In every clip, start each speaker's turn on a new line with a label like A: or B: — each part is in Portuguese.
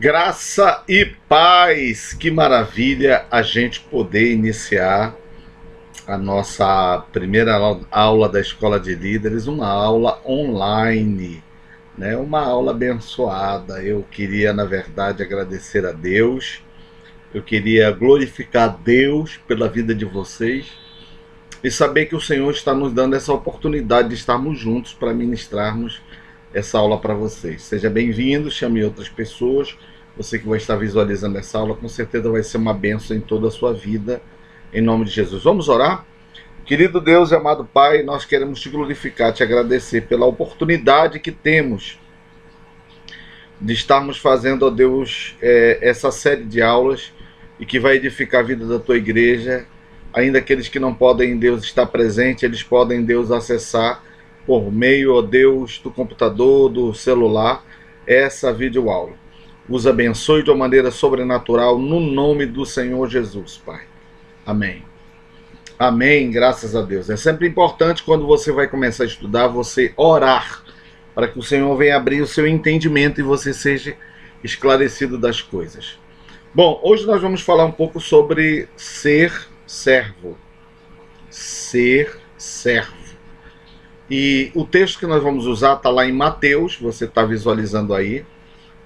A: Graça e paz, que maravilha a gente poder iniciar a nossa primeira aula da Escola de Líderes, uma aula online, né? Uma aula abençoada. Eu queria, na verdade, agradecer a Deus, eu queria glorificar Deus pela vida de vocês e saber que o Senhor está nos dando essa oportunidade de estarmos juntos para ministrarmos essa aula para vocês. Seja bem-vindo, chame outras pessoas. Você que vai estar visualizando essa aula, com certeza vai ser uma bênção em toda a sua vida, em nome de Jesus. Vamos orar? Querido Deus e amado Pai, nós queremos te glorificar, te agradecer pela oportunidade que temos de estarmos fazendo, ó Deus, essa série de aulas e que vai edificar a vida da tua igreja. Ainda aqueles que não podem, Deus, estar presente, eles podem, Deus, acessar por meio, ó Deus, do computador, do celular, essa videoaula. Os abençoe de uma maneira sobrenatural, no nome do Senhor Jesus, Pai. Amém. Amém, graças a Deus. É sempre importante, quando você vai começar a estudar, você orar, para que o Senhor venha abrir o seu entendimento e você seja esclarecido das coisas. Bom, hoje nós vamos falar um pouco sobre ser servo. Ser servo. E o texto que nós vamos usar está lá em Mateus, você está visualizando aí.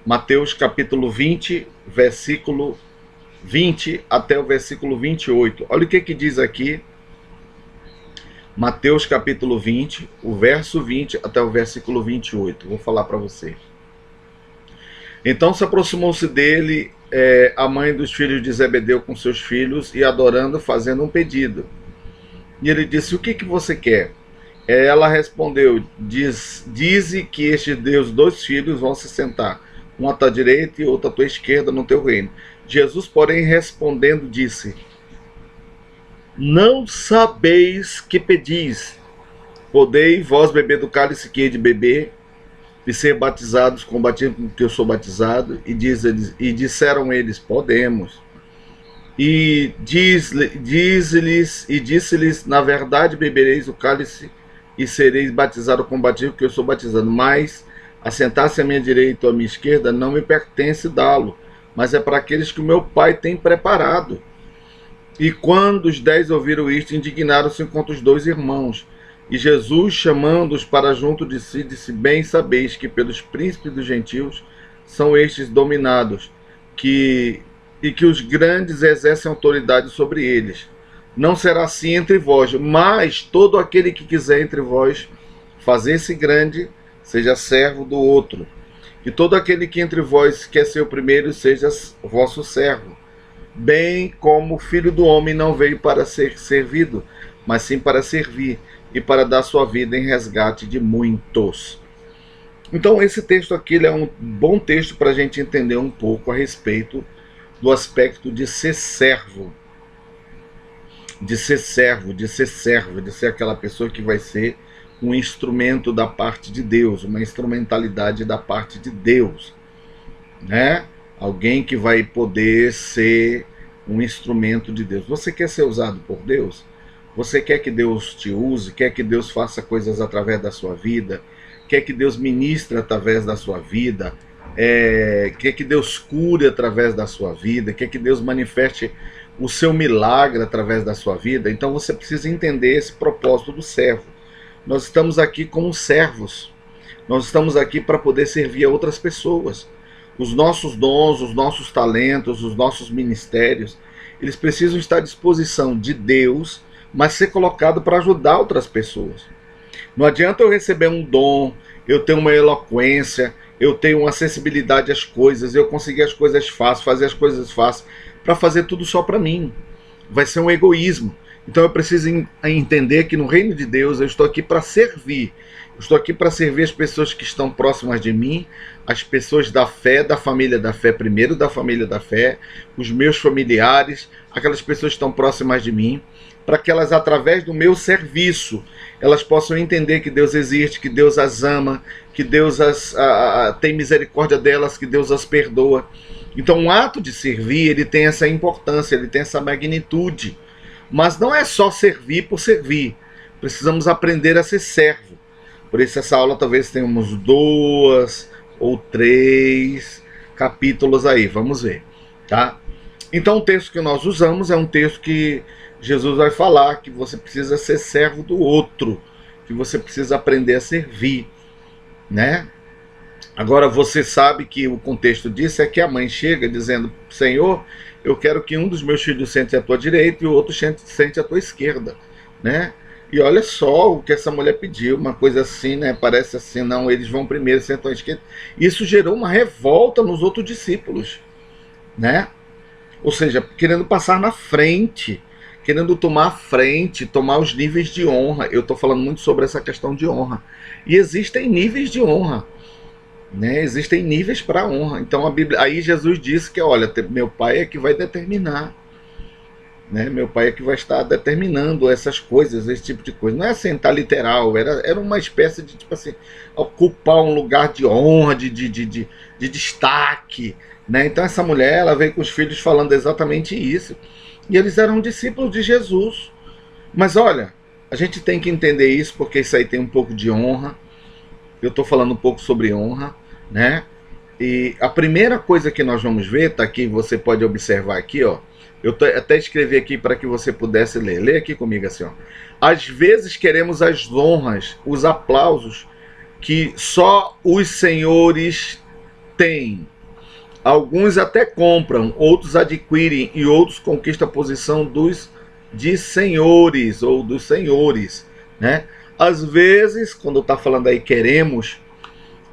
A: Mateus capítulo 20, versículo 20 até o versículo 28. Olha o que diz aqui. Mateus capítulo 20, o verso 20 até o versículo 28. Vou falar para vocês. Então se aproximou-se dele a mãe dos filhos de Zebedeu com seus filhos e adorando, fazendo um pedido. E ele disse: o que você quer? Ela respondeu: dize que estes teus dois filhos vão se sentar, um à tua direita e outro à tua esquerda no teu reino. Jesus, porém, respondendo, disse: não sabeis que pedis. Podei vós beber do cálice que hei de beber, e ser batizados com o batismo que eu sou batizado? E disseram eles: podemos. E disse-lhes: na verdade bebereis o cálice e sereis batizados com o batismo que eu sou batizado, mas assentar-se à minha direita ou à minha esquerda não me pertence dá-lo, mas é para aqueles que o meu Pai tem preparado. E quando os 10 ouviram isto, indignaram-se contra os dois irmãos. E Jesus, chamando-os para junto de si, disse: bem sabeis que pelos príncipes dos gentios são estes dominados, e que os grandes exercem autoridade sobre eles. Não será assim entre vós, mas todo aquele que quiser entre vós fazer-se grande, seja servo do outro. E todo aquele que entre vós quer ser o primeiro, seja vosso servo. Bem como o Filho do Homem não veio para ser servido, mas sim para servir, e para dar sua vida em resgate de muitos. Então esse texto aqui é um bom texto para a gente entender um pouco a respeito do aspecto de ser servo. De ser servo, de ser servo, de ser aquela pessoa que vai ser um instrumento da parte de Deus, uma instrumentalidade da parte de Deus, né? Alguém que vai poder ser um instrumento de Deus. Você quer ser usado por Deus? Você quer que Deus te use? Quer que Deus faça coisas através da sua vida? Quer que Deus ministre através da sua vida? Quer que Deus cure através da sua vida? Quer que Deus manifeste o seu milagre através da sua vida? Então você precisa entender esse propósito do servo. Nós estamos aqui como servos. Nós estamos aqui para poder servir a outras pessoas. Os nossos dons, os nossos talentos, os nossos ministérios, eles precisam estar à disposição de Deus, mas ser colocado para ajudar outras pessoas. Não adianta eu receber um dom, eu ter uma eloquência, eu tenho uma acessibilidade às coisas, eu conseguir as coisas fáceis, fazer as coisas fáceis, para fazer tudo só para mim. Vai ser um egoísmo. Então eu preciso entender que no reino de Deus eu estou aqui para servir. Eu estou aqui para servir as pessoas que estão próximas de mim, as pessoas da fé, da família da fé, primeiro da família da fé, os meus familiares, aquelas pessoas que estão próximas de mim, para que elas, através do meu serviço, elas possam entender que Deus existe, que Deus as ama, que Deus tem misericórdia delas, que Deus as perdoa. Então o ato de servir, ele tem essa importância, ele tem essa magnitude. Mas não é só servir por servir. Precisamos aprender a ser servo. Por isso essa aula talvez tenhamos 2 ou 3 capítulos aí, vamos ver, tá? Então o texto que nós usamos é um texto que Jesus vai falar que você precisa ser servo do outro, que você precisa aprender a servir, né? Agora você sabe que o contexto disso é que a mãe chega dizendo: Senhor, eu quero que um dos meus filhos sente à tua direita e o outro sente à tua esquerda, né? E olha só o que essa mulher pediu, uma coisa assim, né? Parece assim, não, eles vão primeiro, sentam à esquerda. Isso gerou uma revolta nos outros discípulos, né? Ou seja, querendo passar na frente, querendo tomar a frente, tomar os níveis de honra. Eu estou falando muito sobre essa questão de honra. E existem níveis de honra, né? Existem níveis para a honra. Então a Bíblia, aí Jesus disse que, olha, meu Pai é que vai determinar, né? Meu Pai é que vai estar determinando essas coisas, esse tipo de coisa. Não é assim, tá literal, era uma espécie de, tipo assim, ocupar um lugar de honra, de destaque, né? Então essa mulher, ela veio com os filhos falando exatamente isso. E eles eram discípulos de Jesus. Mas olha, a gente tem que entender isso, porque isso aí tem um pouco de honra. Eu estou falando um pouco sobre honra, né? E a primeira coisa que nós vamos ver, tá aqui, você pode observar aqui, ó. Eu até escrevi aqui para que você pudesse ler. Lê aqui comigo assim, ó. Às vezes queremos as honras, os aplausos que só os senhores têm. Alguns até compram, outros adquirem e outros conquistam a posição de senhores ou dos senhores, né? Às vezes, quando está falando aí queremos,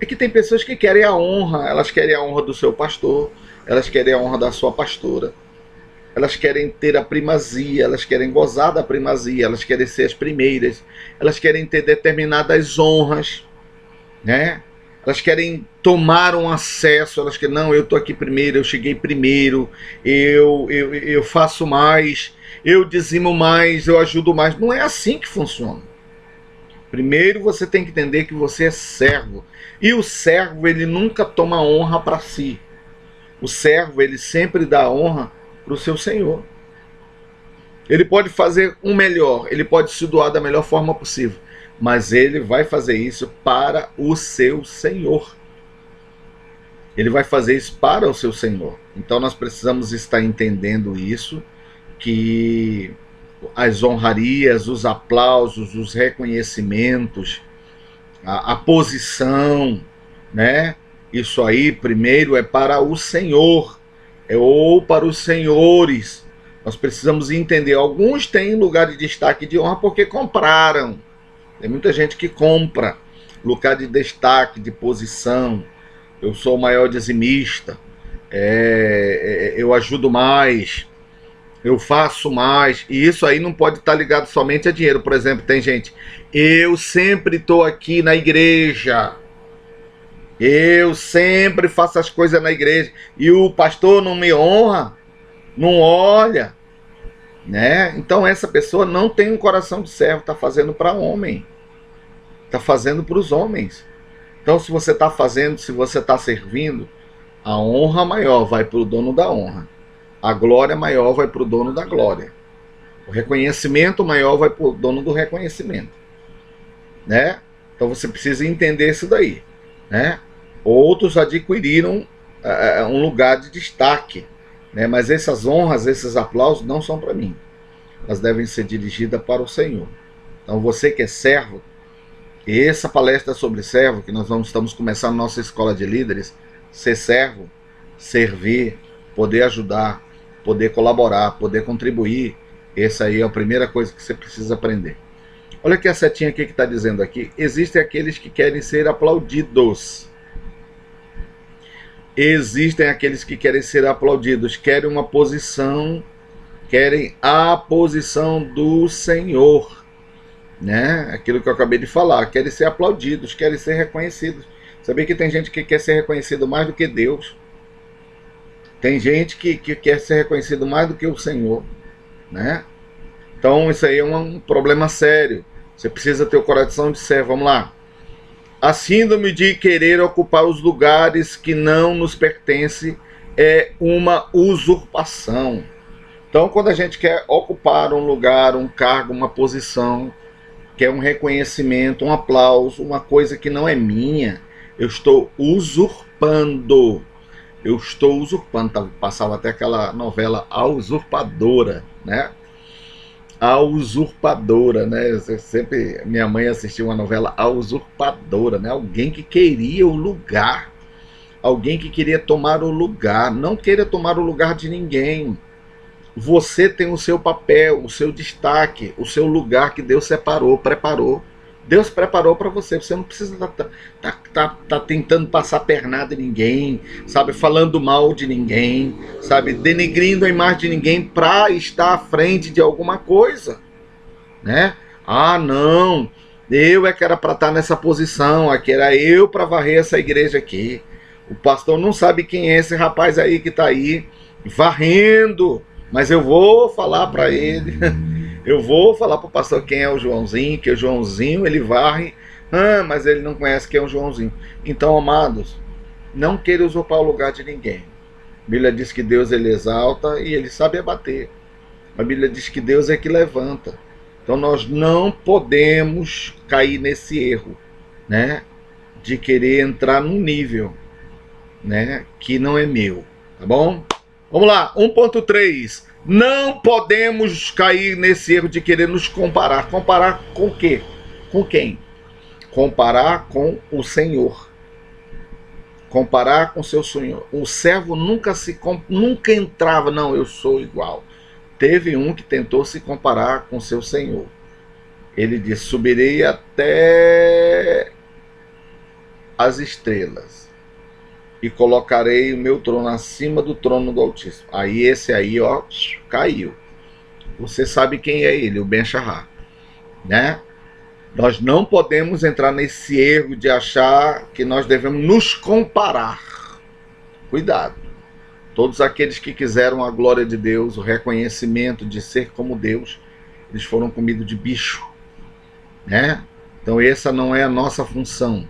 A: é que tem pessoas que querem a honra, elas querem a honra do seu pastor, elas querem a honra da sua pastora, elas querem ter a primazia, elas querem gozar da primazia, elas querem ser as primeiras, elas querem ter determinadas honras, né? Elas querem tomar um acesso, elas querem, não, eu estou aqui primeiro, eu cheguei primeiro, eu faço mais, eu dizimo mais, eu ajudo mais. Não é assim que funciona. Primeiro você tem que entender que você é servo. E o servo, ele nunca toma honra para si. O servo, ele sempre dá honra para o seu Senhor. Ele pode fazer um melhor, ele pode se doar da melhor forma possível, mas ele vai fazer isso para o seu Senhor. Ele vai fazer isso para o seu Senhor. Então nós precisamos estar entendendo isso, que as honrarias, os aplausos, os reconhecimentos, a posição, né? Isso aí primeiro é para o Senhor, ou para os senhores. Nós precisamos entender. Alguns têm lugar de destaque de honra porque compraram. Tem muita gente que compra lugar de destaque, de posição. Eu sou o maior dizimista, eu ajudo mais, eu faço mais. E isso aí não pode estar ligado somente a dinheiro. Por exemplo, tem gente: eu sempre estou aqui na igreja, eu sempre faço as coisas na igreja, e o pastor não me honra, não olha, né? Então essa pessoa não tem um coração de servo, está fazendo para homem, está fazendo para os homens. Então se você está fazendo, se você está servindo, a honra maior vai para o dono da honra, a glória maior vai para o dono da glória, o reconhecimento maior vai para o dono do reconhecimento, né? Então você precisa entender isso daí, né? Outros adquiriram um lugar de destaque, né? Mas essas honras, esses aplausos não são para mim, elas devem ser dirigidas para o Senhor. Então você que é servo, e essa palestra sobre servo, que nós estamos começando nossa escola de líderes, ser servo, servir, poder ajudar, poder colaborar, poder contribuir, essa aí é a primeira coisa que você precisa aprender. Olha que a setinha aqui que está dizendo aqui: existem aqueles que querem ser aplaudidos. Existem aqueles que querem ser aplaudidos, querem uma posição, querem a posição do Senhor, né? Aquilo que eu acabei de falar, querem ser aplaudidos, querem ser reconhecidos. Sabia que tem gente que quer ser reconhecido mais do que Deus? Tem gente que quer ser reconhecido mais do que o Senhor, né? Então isso aí é um problema sério. Você precisa ter o coração de servo. Vamos lá. A síndrome de querer ocupar os lugares que não nos pertencem é uma usurpação. Então quando a gente quer ocupar um lugar, um cargo, uma posição, quer um reconhecimento, um aplauso, uma coisa que não é minha, eu estou usurpando. eu estou usurpando. Passava até aquela novela A Usurpadora, né? A Usurpadora, né? Minha mãe assistia uma novela A Usurpadora, né? Alguém que queria o lugar, alguém que queria tomar o lugar. Não queira tomar o lugar de ninguém. Você tem o seu papel, o seu destaque, o seu lugar que Deus separou, preparou. Deus preparou para você. Você não precisa tá tentando passar pernada em ninguém, sabe, falando mal de ninguém, sabe, denegrindo a imagem de ninguém para estar à frente de alguma coisa, né? Ah, não, eu é que era para estar nessa posição, aqui era eu para varrer essa igreja aqui. O pastor não sabe quem é esse rapaz aí que está aí varrendo, mas eu vou falar para ele. Eu vou falar para o pastor quem é o Joãozinho, que o Joãozinho ele varre, mas ele não conhece quem é o Joãozinho. Então, amados, não queira usurpar o lugar de ninguém. A Bíblia diz que Deus ele exalta e ele sabe abater. A Bíblia diz que Deus é que levanta. Então nós não podemos cair nesse erro, né, de querer entrar num nível, né, que não é meu, tá bom? Vamos lá, 1.3. Não podemos cair nesse erro de querer nos comparar. Comparar com o quê? Com quem? Comparar com o Senhor. Comparar com seu Senhor. O servo nunca entrava, não, eu sou igual. Teve um que tentou se comparar com seu Senhor. Ele disse, subirei até as estrelas e colocarei o meu trono acima do trono do Altíssimo. Aí esse aí, ó, caiu. Você sabe quem é ele, o Ben-Shahar, né? Nós não podemos entrar nesse erro de achar que nós devemos nos comparar. Cuidado. Todos aqueles que quiseram a glória de Deus, o reconhecimento de ser como Deus, eles foram comidos de bicho, né? Então essa não é a nossa função.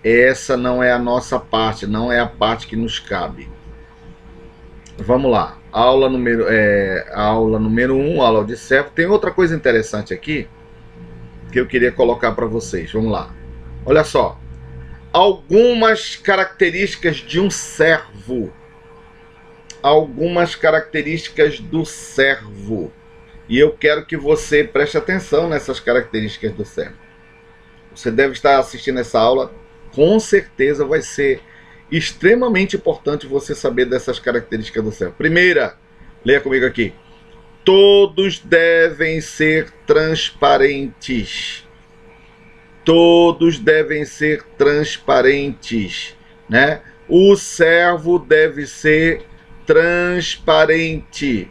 A: Essa não é a nossa parte, não é a parte que nos cabe. Vamos lá. Aula número 1, aula de servo. Tem outra coisa interessante aqui que eu queria colocar para vocês. Vamos lá. Olha só. Algumas características de um servo. Algumas características do servo. E eu quero que você preste atenção nessas características do servo. Você deve estar assistindo essa aula. Com certeza vai ser extremamente importante você saber dessas características do servo. Primeira, leia comigo aqui. Todos devem ser transparentes. Todos devem ser transparentes, né? O servo deve ser transparente.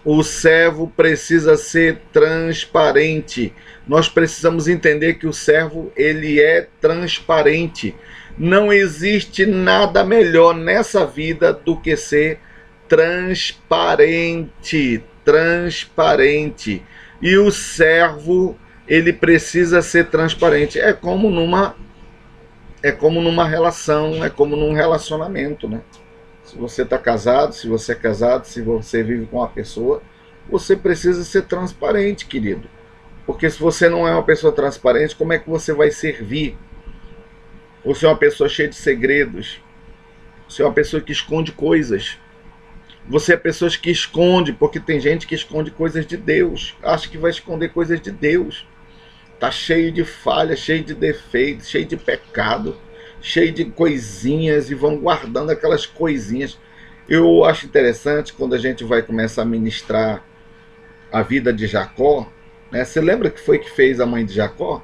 A: O servo precisa ser transparente. Nós precisamos entender que o servo, ele é transparente. Não existe nada melhor nessa vida do que ser transparente. Transparente. E o servo, ele precisa ser transparente. É como numa relação, é como num relacionamento, né? Se você está casado, se você é casado, se você vive com uma pessoa, você precisa ser transparente, querido. Porque se você não é uma pessoa transparente, como é que você vai servir? Você é uma pessoa cheia de segredos. Você é uma pessoa que esconde coisas. Você é pessoa que esconde, porque tem gente que esconde coisas de Deus. Acha que vai esconder coisas de Deus. Está cheio de falhas, cheio de defeitos, cheio de pecado, cheio de coisinhas e vão guardando aquelas coisinhas. Eu acho interessante quando a gente vai começar a ministrar a vida de Jacó, né? Você lembra que foi que fez a mãe de Jacó?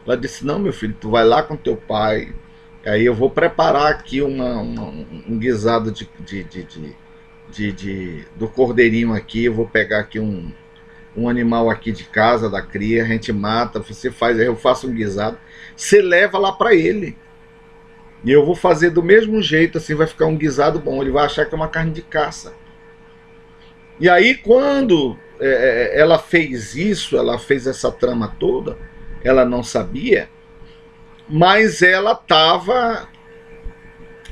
A: Ela disse, não, meu filho, tu vai lá com teu pai, aí eu vou preparar aqui um guisado do cordeirinho aqui, eu vou pegar aqui um animal aqui de casa, da cria, a gente mata, você faz, aí eu faço um guisado, você leva lá para ele. E eu vou fazer do mesmo jeito, assim vai ficar um guisado bom, ele vai achar que é uma carne de caça. E aí quando ela fez isso, ela fez essa trama toda, ela não sabia, mas ela estava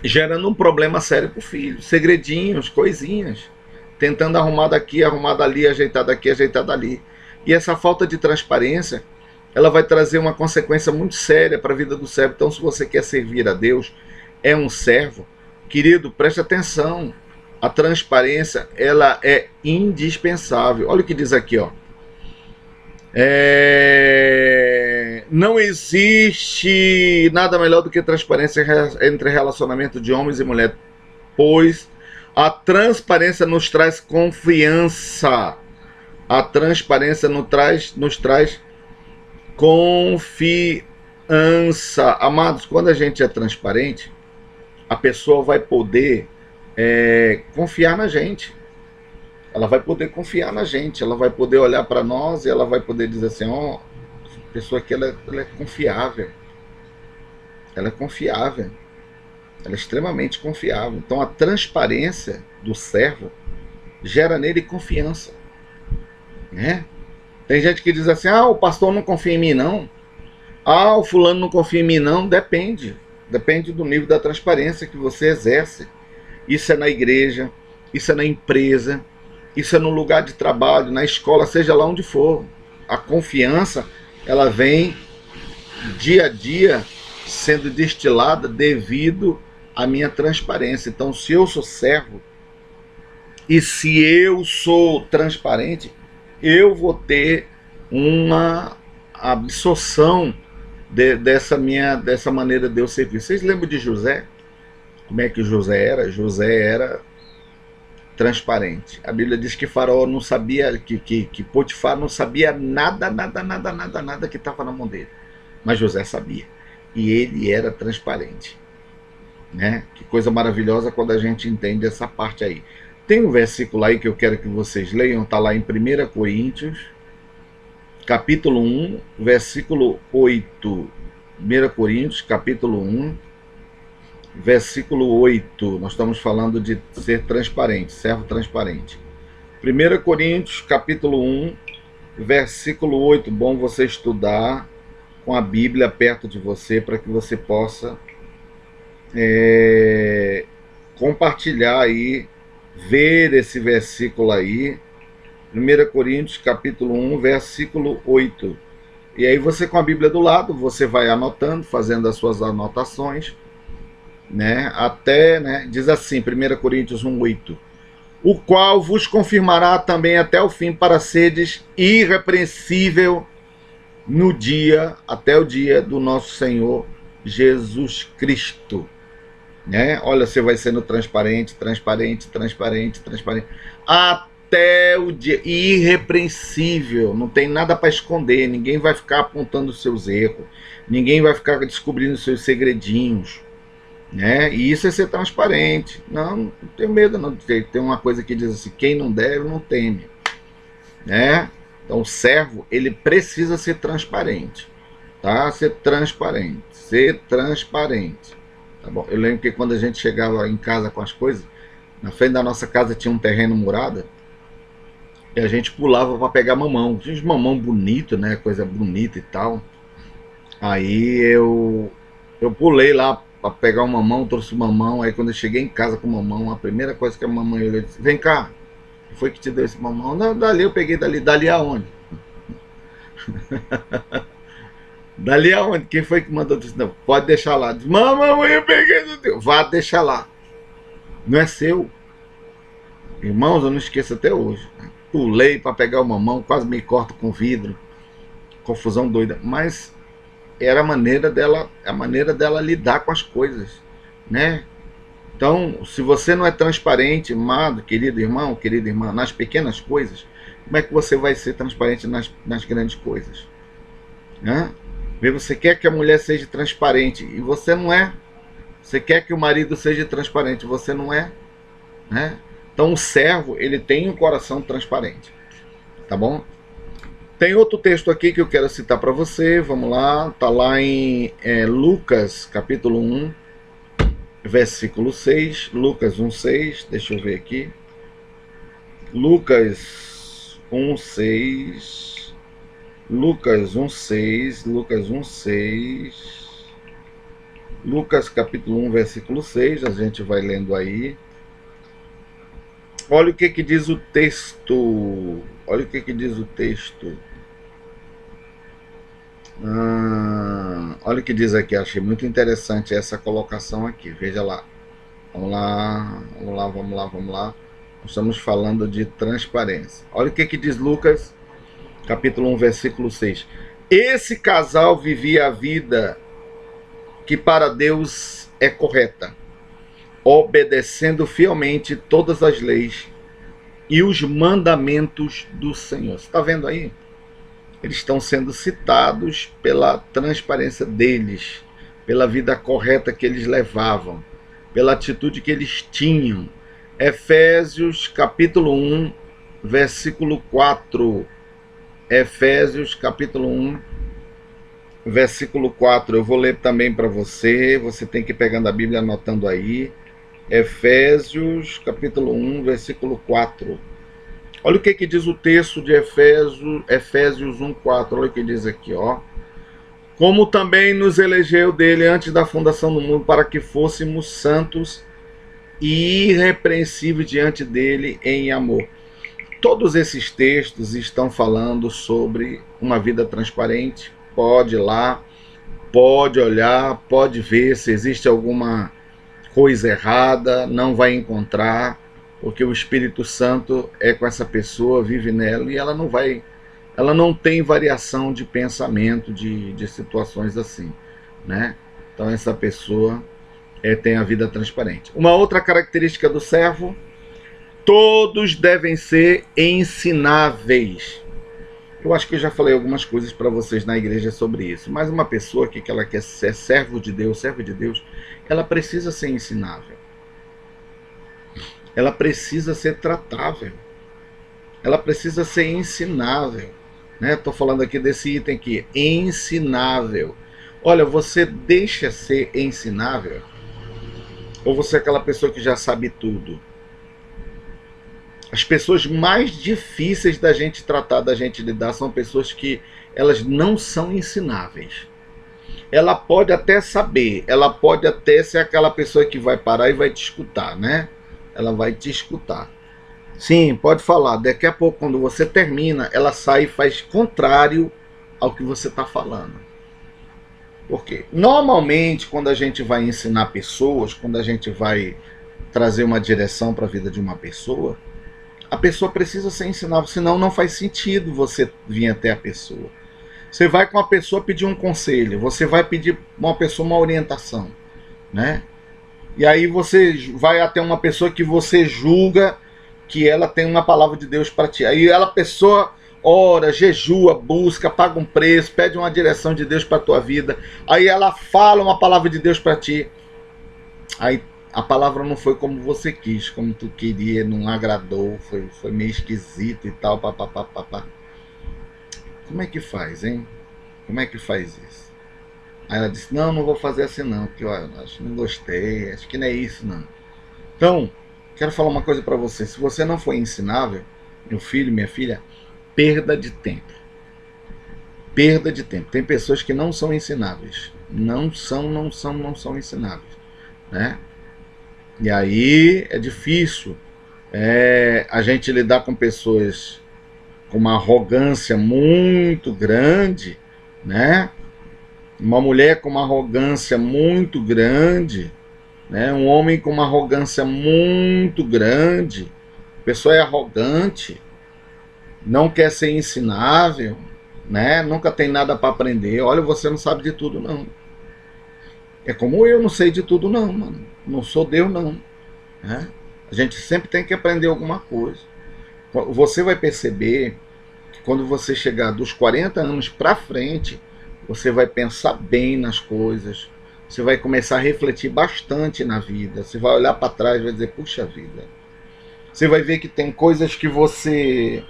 A: gerando um problema sério para o filho, segredinhos, coisinhas, tentando arrumar daqui, arrumar dali, ajeitar daqui, ajeitar dali. E essa falta de transparência, ela vai trazer uma consequência muito séria para a vida do servo. Então, se você quer servir a Deus, é um servo, Querido, preste atenção. A transparência, ela é indispensável. Olha o que diz aqui, ó. Não existe nada melhor do que transparência entre relacionamento de homens e mulheres, pois a transparência nos traz confiança. A transparência nos traz confiança. Amados, quando a gente é transparente, a pessoa vai poder confiar na gente. Ela vai poder confiar na gente, ela vai poder olhar para nós e ela vai poder dizer assim, ó, a pessoa aqui ela é confiável. Ela é confiável. Ela é extremamente confiável. Então a transparência do servo gera nele confiança. Né? Tem gente que diz assim, o pastor não confia em mim não. O fulano não confia em mim não. Depende. Depende do nível da transparência que você exerce. Isso é na igreja, isso é na empresa, isso é no lugar de trabalho, na escola, seja lá onde for. A confiança, ela vem dia a dia sendo destilada devido à minha transparência. Então, se eu sou servo e se eu sou transparente, eu vou ter uma absorção dessa maneira de eu servir. Vocês lembram de José? Como é que José era? José era transparente. A Bíblia diz que Faraó não sabia, que Potifar não sabia nada que estava na mão dele. Mas José sabia. E ele era transparente. Né? Que coisa maravilhosa quando a gente entende essa parte aí. Tem um versículo aí que eu quero que vocês leiam, está lá em 1 Coríntios, capítulo 1, versículo 8. 1 Coríntios, capítulo 1, versículo 8. Nós estamos falando de ser transparente, servo transparente. 1 Coríntios, capítulo 1, versículo 8. Bom você estudar com a Bíblia perto de você, para que você possa compartilhar aí, ver esse versículo aí. 1 Coríntios, capítulo 1, versículo 8. E aí você, com a Bíblia do lado, você vai anotando, fazendo as suas anotações, né? Até, né? Diz assim, 1 Coríntios 1, 8. O qual vos confirmará também até o fim, para seres irrepreensível no dia, até o dia do nosso Senhor Jesus Cristo. Né? Olha, você vai sendo transparente, até o dia, irrepreensível, não tem nada para esconder, ninguém vai ficar apontando os seus erros, ninguém vai ficar descobrindo os seus segredinhos, né? E isso é ser transparente. Não tenho medo não. Tem uma coisa que diz assim, quem não deve não teme, né? Então o servo, ele precisa ser transparente, tá? Ser transparente. Tá bom? Eu lembro que quando a gente chegava em casa com as coisas, na frente da nossa casa tinha um terreno murado, e a gente pulava para pegar mamão. Tinha uns mamão bonito, né? Coisa bonita e tal. Aí eu pulei lá para pegar um mamão, trouxe o mamão. Aí quando eu cheguei em casa com o mamão, a primeira coisa que a mamãe olhou disse: vem cá, quem foi que te deu esse mamão? Não, dali eu peguei, dali aonde? Dali aonde? Quem foi que mandou? Disse, não, pode deixar lá. Disse, mamãe, eu peguei do teu. Vá deixar lá. Não é seu. Irmãos, eu não esqueço até hoje. Pulei para pegar o mamão, quase me corto com vidro. Confusão doida. Mas era a maneira dela lidar com as coisas, né? Então, se você não é transparente, amado, querido irmão, querida irmã, nas pequenas coisas, como é que você vai ser transparente nas grandes coisas? Né? Você quer que a mulher seja transparente e você não é. Você quer que o marido seja transparente, você não é, né? Então o servo, ele tem um coração transparente, tá bom? Tem outro texto aqui que eu quero citar para você, vamos lá, tá lá em Lucas, capítulo 1, versículo 6, Lucas 1, 6, deixa eu ver aqui, Lucas 1, 6, Lucas 1, 6, Lucas 1, 6, Lucas capítulo 1, versículo 6, a gente vai lendo aí. Olha o que diz o texto. Olha o que diz o texto. Olha o que diz aqui. Achei muito interessante essa colocação aqui. Veja lá. Vamos lá, vamos lá, vamos lá, vamos lá. Nós estamos falando de transparência. Olha o que diz Lucas, capítulo 1, versículo 6. Esse casal vivia a vida que para Deus é correta, obedecendo fielmente todas as leis e os mandamentos do Senhor. Você está vendo aí? Eles estão sendo citados pela transparência deles, pela vida correta que eles levavam, pela atitude que eles tinham. Efésios capítulo 1, versículo 4. Efésios capítulo 1, versículo 4. Eu vou ler também para você. Você tem que ir pegando a Bíblia, anotando aí. Efésios capítulo 1, versículo 4. Olha o que diz o texto de Efésios 1, 4. Olha o que diz aqui, ó. Como também nos elegeu dele antes da fundação do mundo, para que fôssemos santos e irrepreensíveis diante dele em amor. Todos esses textos estão falando sobre uma vida transparente. Pode ir lá, pode olhar, pode ver se existe alguma coisa errada, não vai encontrar, porque o Espírito Santo é com essa pessoa, vive nela, e ela não tem variação de pensamento, de situações assim, né? Então essa pessoa tem a vida transparente. Uma outra característica do servo: todos devem ser ensináveis. Eu acho que eu já falei algumas coisas para vocês na igreja sobre isso, mas uma pessoa que ela quer ser servo de Deus, ela precisa ser ensinável. Ela precisa ser tratável. Ela precisa ser ensinável. Estou falando aqui desse item aqui, ensinável. Olha, você deixa ser ensinável? Ou você é aquela pessoa que já sabe tudo? As pessoas mais difíceis da gente tratar, da gente lidar, são pessoas que elas não são ensináveis. Ela pode até saber, ela pode até ser aquela pessoa que vai parar e vai te escutar, né? Ela vai te escutar. Sim, pode falar. Daqui a pouco, quando você termina, ela sai e faz contrário ao que você está falando. Por quê? Normalmente, quando a gente vai ensinar pessoas, quando a gente vai trazer uma direção para a vida de uma pessoa, a pessoa precisa ser ensinada, senão não faz sentido você vir até a pessoa. Você vai com a pessoa pedir um conselho, você vai pedir uma pessoa uma orientação, né? E aí você vai até uma pessoa que você julga que ela tem uma palavra de Deus para ti. Aí a pessoa ora, jejua, busca, paga um preço, pede uma direção de Deus para a tua vida. Aí ela fala uma palavra de Deus para ti. Aí a palavra não foi como você quis, como tu queria, não agradou, foi meio esquisito e tal, papapá. Como é que faz, hein? Como é que faz isso? Aí ela disse, não vou fazer assim não, porque eu acho que não gostei, acho que não é isso não. Então, quero falar uma coisa para você. Se você não for ensinável, meu filho, minha filha, perda de tempo. Perda de tempo. Tem pessoas que não são ensináveis. Não são ensináveis, né? E aí é difícil a gente lidar com pessoas com uma arrogância muito grande, né? Uma mulher com uma arrogância muito grande, né? Um homem com uma arrogância muito grande. A pessoa é arrogante, não quer ser ensinável, né? Nunca tem nada para aprender. Olha, você não sabe de tudo não. É como eu não sei de tudo não, mano. Não sou Deus não, né? A gente sempre tem que aprender alguma coisa. Você vai perceber que quando você chegar dos 40 anos para frente, você vai pensar bem nas coisas. Você vai começar a refletir bastante na vida. Você vai olhar para trás e vai dizer, puxa vida. Você vai ver que tem coisas que você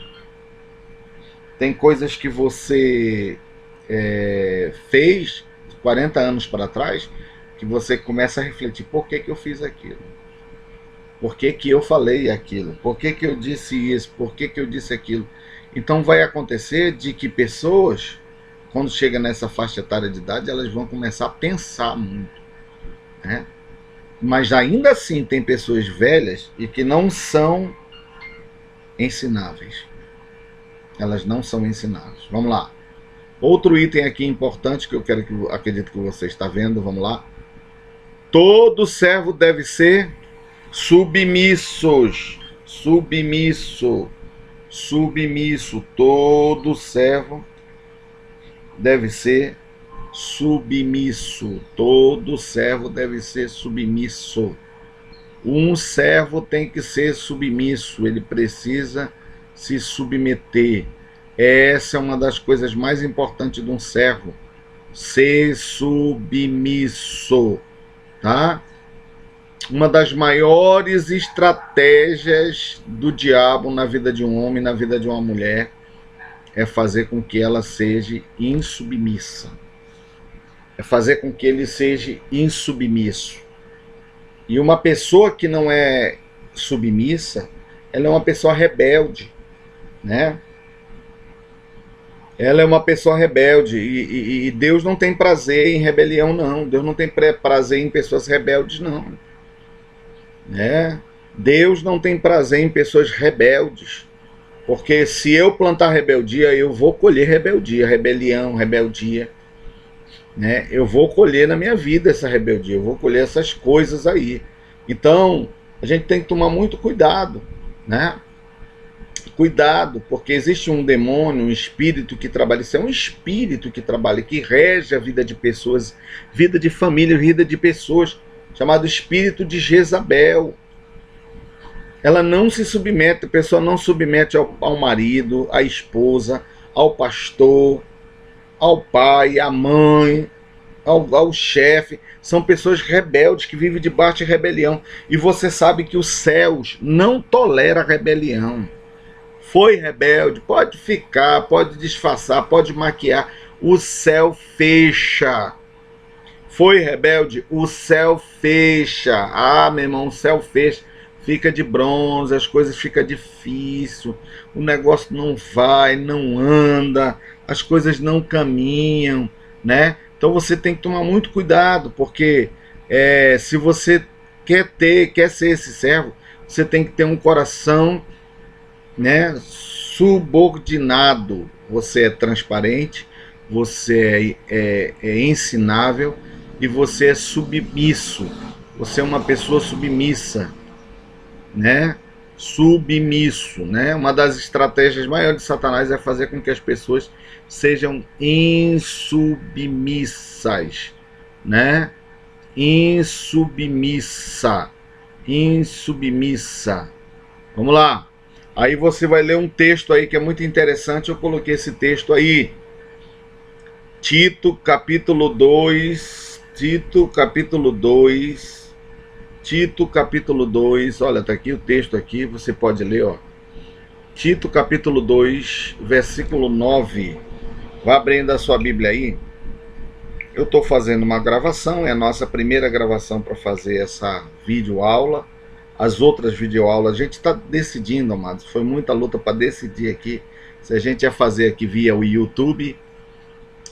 A: fez 40 anos para trás, que você começa a refletir, por que eu fiz aquilo? Por que eu falei aquilo? Por que eu disse isso? Por que eu disse aquilo? Então vai acontecer de que pessoas, quando chega nessa faixa etária de idade, elas vão começar a pensar muito, né? Mas ainda assim tem pessoas velhas e que não são ensináveis. Elas não são ensináveis. Vamos lá. Outro item aqui importante que eu acredito que você está vendo, vamos lá. Todo servo deve ser Submissos, submisso. Todo servo deve ser submisso. Todo servo deve ser submisso. Um servo tem que ser submisso, ele precisa se submeter. Essa é uma das coisas mais importantes de um servo, ser submisso, tá? Uma das maiores estratégias do diabo na vida de um homem, na vida de uma mulher, é fazer com que ela seja insubmissa. É fazer com que ele seja insubmisso. E uma pessoa que não é submissa, ela é uma pessoa rebelde, né? Ela é uma pessoa rebelde e Deus não tem prazer em rebelião, não. Deus não tem prazer em pessoas rebeldes, não. Né? Deus não tem prazer em pessoas rebeldes, porque se eu plantar rebeldia, eu vou colher rebeldia, rebelião, rebeldia. Né? Eu vou colher na minha vida essa rebeldia, eu vou colher essas coisas aí. Então, a gente tem que tomar muito cuidado, né? Cuidado, porque existe um demônio, um espírito que trabalha, isso é um espírito que trabalha, que rege a vida de pessoas, vida de família, vida de pessoas, chamado espírito de Jezabel. Ela não se submete, a pessoa não submete ao marido, à esposa, ao pastor, ao pai, à mãe, ao chefe. São pessoas rebeldes que vivem debaixo de rebelião. E você sabe que os céus não toleram rebelião. Foi rebelde, pode ficar, pode disfarçar, pode maquiar. O céu fecha. Foi rebelde, o céu fecha. Ah, meu irmão, o céu fecha. Fica de bronze, as coisas ficam difíceis. O negócio não vai, não anda. As coisas não caminham, né? Então você tem que tomar muito cuidado, porque se você quer ser esse servo, você tem que ter um coração, né, subordinado. Você é transparente, você é ensinável e você é submisso. Você é uma pessoa submissa, né? Submisso, né? Uma das estratégias maiores de Satanás é fazer com que as pessoas sejam insubmissas, né? Insubmissa. Vamos lá. Aí você vai ler um texto aí que é muito interessante. Eu coloquei esse texto aí. Tito, capítulo 2. Tito, capítulo 2. Olha, tá aqui o texto aqui, você pode ler, ó. Tito, capítulo 2, versículo 9. Vá abrindo a sua Bíblia aí. Eu estou fazendo uma gravação, é a nossa primeira gravação para fazer essa videoaula. As outras videoaulas, a gente está decidindo, amados. Foi muita luta para decidir aqui se a gente ia fazer aqui via o YouTube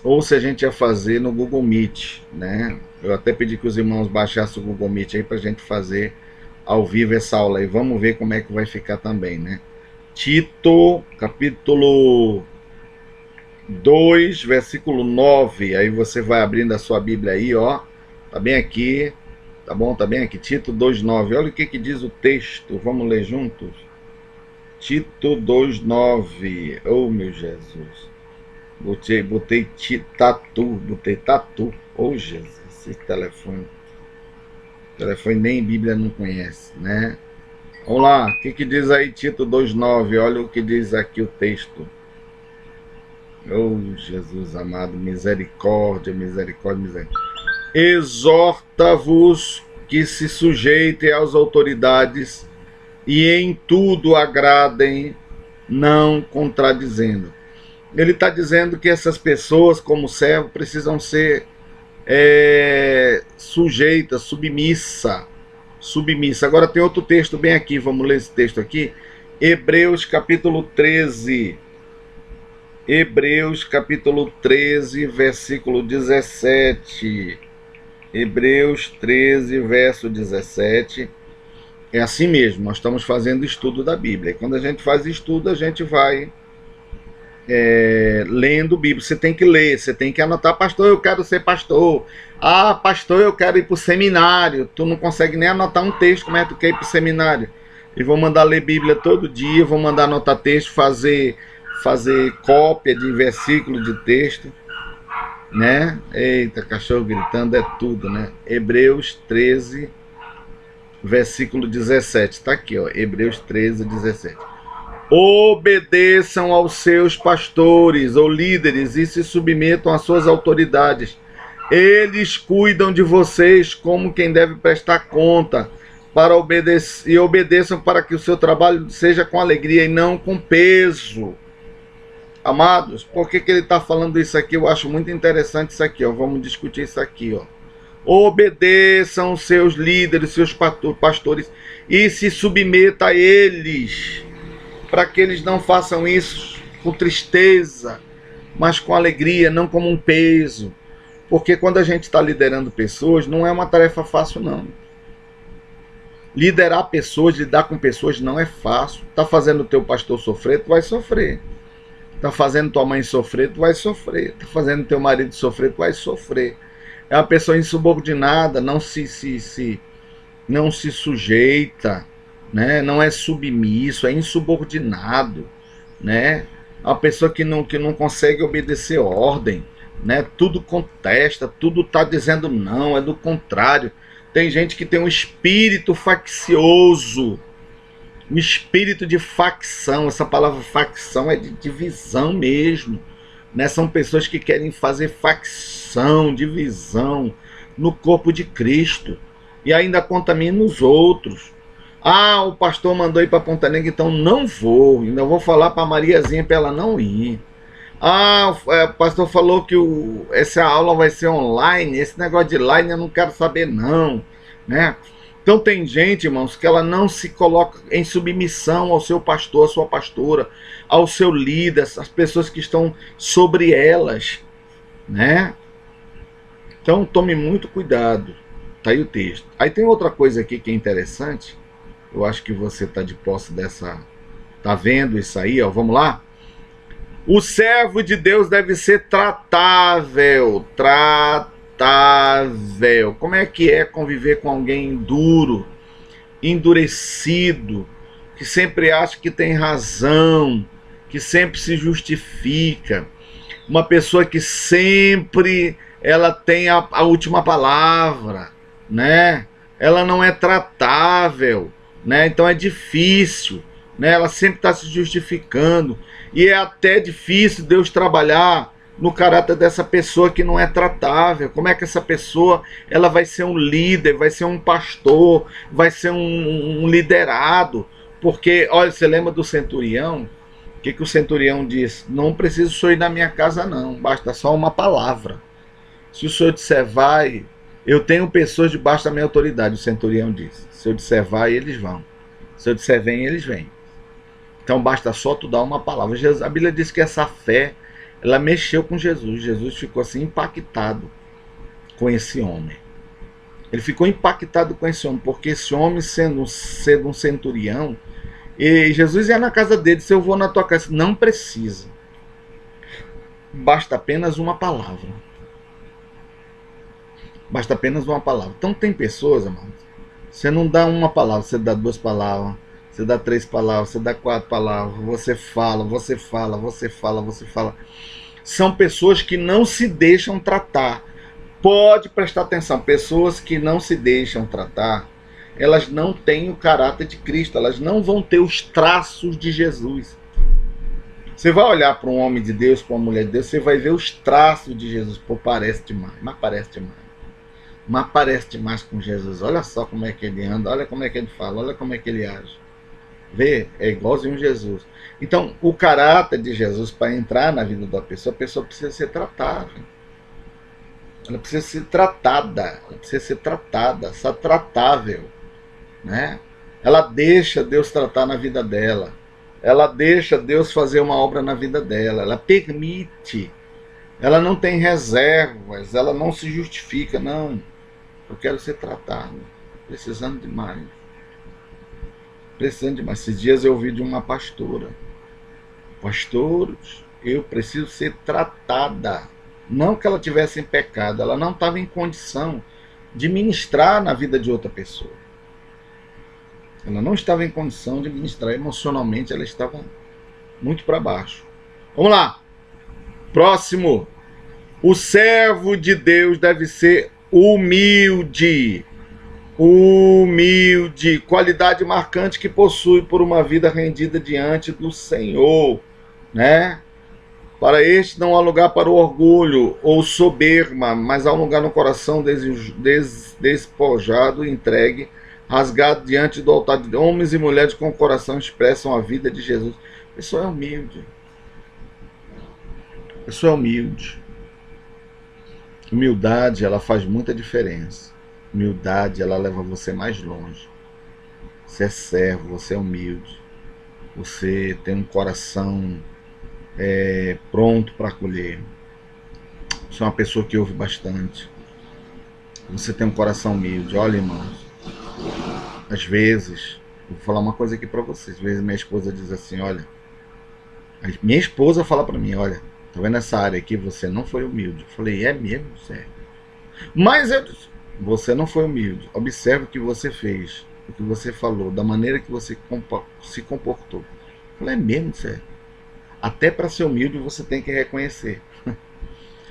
A: ou se a gente ia fazer no Google Meet, né? Eu até pedi que os irmãos baixassem o Google Meet aí para a gente fazer ao vivo essa aula aí. Vamos ver como é que vai ficar também, né? Tito, capítulo 2, versículo 9. Aí você vai abrindo a sua Bíblia aí, ó. Tá bem aqui. Tá bom? Tá bem aqui. Tito 2,9. Olha o que diz o texto. Vamos ler juntos? Tito 2,9. Oh, meu Jesus. Botei tatu. Oh, Jesus. Esse telefone nem Bíblia não conhece, né? Vamos lá. O que diz aí Tito 2,9? Olha o que diz aqui o texto. Oh, Jesus amado. Misericórdia. Exorta-vos que se sujeitem às autoridades e em tudo agradem, não contradizendo. Ele está dizendo que essas pessoas, como servo, precisam ser sujeitas, submissa. Agora tem outro texto bem aqui, vamos ler esse texto aqui. Hebreus capítulo 13. Hebreus capítulo 13, versículo 17. Hebreus 13, verso 17. É assim mesmo, nós estamos fazendo estudo da Bíblia. E quando a gente faz estudo, a gente vai lendo Bíblia. Você tem que ler, você tem que anotar, pastor, eu quero ser pastor. Ah, pastor, eu quero ir para o seminário. Tu não consegue nem anotar um texto, como é que tu quer ir para o seminário? E vou mandar ler Bíblia todo dia, vou mandar anotar texto, fazer cópia de versículo de texto, né? Eita, cachorro gritando, é tudo, né? Hebreus 13, versículo 17. Tá aqui, ó, Hebreus 13, 17. Obedeçam aos seus pastores ou líderes e se submetam às suas autoridades. Eles cuidam de vocês como quem deve prestar conta, para obedecer, e obedeçam para que o seu trabalho seja com alegria e não com peso. Amados, por que ele está falando isso aqui? Eu acho muito interessante isso aqui, ó. Vamos discutir isso aqui, ó. Obedeçam seus líderes, seus pastores, e se submeta a eles, para que eles não façam isso com tristeza, mas com alegria, não como um peso. Porque quando a gente está liderando pessoas, não é uma tarefa fácil, não. Liderar pessoas, lidar com pessoas não é fácil. Está fazendo o teu pastor sofrer, tu vai sofrer. Está fazendo tua mãe sofrer, tu vai sofrer. Está fazendo teu marido sofrer, tu vai sofrer. É uma pessoa insubordinada, não se sujeita, né? Não é submisso, é insubordinado, né? É uma pessoa que não consegue obedecer ordem, né? Tudo contesta, tudo está dizendo não, é do contrário. Tem gente que tem um espírito faccioso, um espírito de facção. Essa palavra facção é de divisão mesmo, né? São pessoas que querem fazer facção, divisão no corpo de Cristo e ainda contaminam os outros. Ah, o pastor mandou ir para Ponta Negra, então não vou. Ainda vou falar para a Mariazinha para ela não ir. Ah, o pastor falou que essa aula vai ser online, esse negócio de online eu não quero saber não, né? Então tem gente, irmãos, que ela não se coloca em submissão ao seu pastor, à sua pastora, ao seu líder, às pessoas que estão sobre elas, né? Então tome muito cuidado. Tá aí o texto. Aí tem outra coisa aqui que é interessante. Eu acho que você tá de posse dessa... Tá vendo isso aí, ó? Vamos lá? O servo de Deus deve ser tratável. Tratável. Como é que é conviver com alguém duro, endurecido, que sempre acha que tem razão, que sempre se justifica? Uma pessoa que sempre ela tem a última palavra, né? Ela não é tratável, né? Então é difícil, né? Ela sempre está se justificando. E é até difícil Deus trabalhar no caráter dessa pessoa que não é tratável. Como é que essa pessoa ela vai ser um líder, vai ser um pastor, vai ser um liderado? Porque, olha, você lembra do centurião? O que o centurião diz? Não preciso o senhor ir na minha casa não, basta só uma palavra. Se o senhor disser vai, eu tenho pessoas debaixo da minha autoridade, o centurião diz. Se eu disser vai, eles vão. Se eu disser vem, eles vêm. Então basta só tu dar uma palavra. A Bíblia diz que essa fé, ela mexeu com Jesus. Jesus ficou assim impactado com esse homem. Ele ficou impactado com esse homem, porque esse homem sendo um centurião, e Jesus ia na casa dele, se eu vou na tua casa, não precisa. Basta apenas uma palavra. Basta apenas uma palavra. Então tem pessoas, irmãos, você não dá uma palavra, você dá duas palavras, você dá 3 palavras, você dá 4 palavras, você fala, você fala, você fala, você fala. São pessoas que não se deixam tratar. Pode prestar atenção, pessoas que não se deixam tratar, elas não têm o caráter de Cristo, elas não vão ter os traços de Jesus. Você vai olhar para um homem de Deus, para uma mulher de Deus, você vai ver os traços de Jesus. Pô, parece demais, mas parece demais. Mas parece demais com Jesus. Olha só como é que ele anda, olha como é que ele fala, olha como é que ele age. Vê, é igualzinho Jesus. Então, o caráter de Jesus, para entrar na vida da pessoa, a pessoa precisa ser tratada. Ela precisa ser tratada, ela precisa ser tratada, ser tratável, né? Ela deixa Deus tratar na vida dela. Ela deixa Deus fazer uma obra na vida dela. Ela permite. Ela não tem reservas, ela não se justifica, não. Eu quero ser tratado, precisando demais. Precisando demais. Esses dias eu ouvi de uma pastora. Pastor, eu preciso ser tratada. Não que ela tivesse em pecado, ela não estava em condição de ministrar na vida de outra pessoa. Ela não estava em condição de ministrar emocionalmente, ela estava muito para baixo. Vamos lá. Próximo. O servo de Deus deve ser humilde. Humilde. Qualidade marcante que possui por uma vida rendida diante do Senhor, né? Para este não há lugar para o orgulho ou soberba, mas há um lugar no coração despojado, entregue, rasgado diante do altar de homens e mulheres com o coração expressam a vida de Jesus. A pessoa é humilde. A pessoa é humilde. Humildade, ela faz muita diferença. Humildade, ela leva você mais longe. Você é servo, você é humilde. Você tem um coração pronto para acolher. Você é uma pessoa que ouve bastante. Você tem um coração humilde. Olha, irmãos, às vezes, vou falar uma coisa aqui para vocês. Às vezes minha esposa diz assim, olha, minha esposa fala para mim, olha, tá vendo essa área aqui, você não foi humilde. Eu falei, é mesmo? Sério? Mas você não foi humilde. Observe o que você fez, o que você falou, da maneira que você se comportou. Eu falei, é mesmo? Sério? Até para ser humilde você tem que reconhecer.